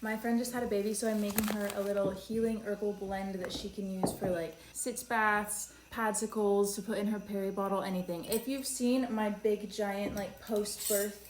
My friend just had a baby, so I'm making her a little healing herbal blend that she can use for like sitz baths, padsicles, to put in her peri bottle, anything. If you've seen my big giant like post-birth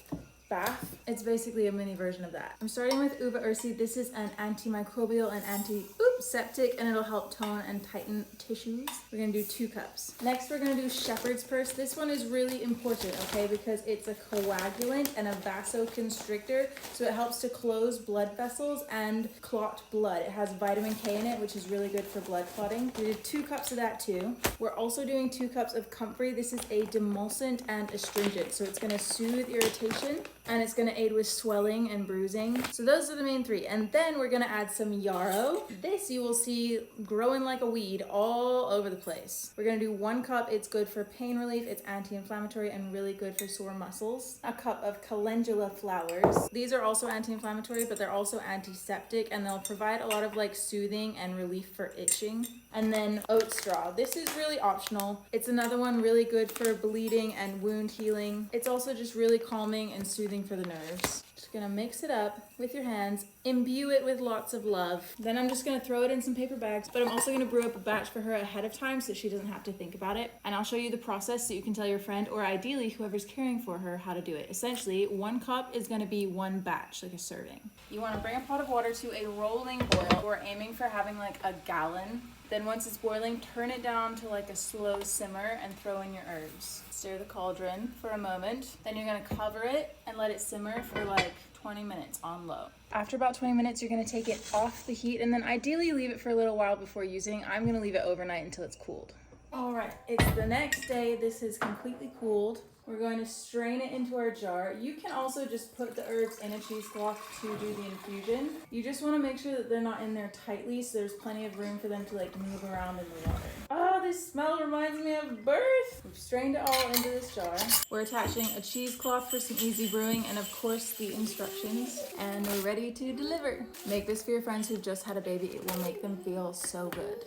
bath, it's basically a mini version of that. I'm starting with uva ursi. This is an antimicrobial and anti-septic, and it'll help tone and tighten tissues. We're gonna do 2 cups. Next, we're gonna do shepherd's purse. This one is really important, okay, because it's a coagulant and a vasoconstrictor, so it helps to close blood vessels and clot blood. It has vitamin K in it, which is really good for blood clotting. We did 2 cups of that too. We're also doing 2 cups of comfrey. This is a demulcent and astringent, so it's gonna soothe irritation, and it's gonna aid with swelling and bruising. So those are the main 3. And then we're gonna add some yarrow. This you will see growing like a weed all over the place. We're gonna do 1 cup. It's good for pain relief. It's anti-inflammatory and really good for sore muscles. A cup of calendula flowers. These are also anti-inflammatory, but they're also antiseptic, and they'll provide a lot of like soothing and relief for itching. And then oat straw. This is really optional. It's another one really good for bleeding and wound healing. It's also just really calming and soothing for the nerves. Just gonna mix it up with your hands, imbue it with lots of love. Then I'm just gonna throw it in some paper bags, but I'm also gonna brew up a batch for her ahead of time so she doesn't have to think about it. And I'll show you the process so you can tell your friend, or ideally whoever's caring for her, how to do it. Essentially, 1 cup is gonna be 1 batch, like a serving. You wanna bring a pot of water to a rolling boil. We're aiming for having like a gallon. Then once it's boiling, turn it down to like a slow simmer and throw in your herbs. Stir the cauldron for a moment. Then you're gonna cover it and let it simmer for like 20 minutes on low. After about 20 minutes, you're gonna take it off the heat, and then ideally leave it for a little while before using. I'm gonna leave it overnight until it's cooled. All right, it's the next day. This is completely cooled. We're going to strain it into our jar. You can also just put the herbs in a cheesecloth to do the infusion. You just want to make sure that they're not in there tightly, so there's plenty of room for them to like move around in the water. Oh, this smell reminds me of birth. We've strained it all into this jar. We're attaching a cheesecloth for some easy brewing, and of course the instructions, and we're ready to deliver. Make this for your friends who've just had a baby. It will make them feel so good.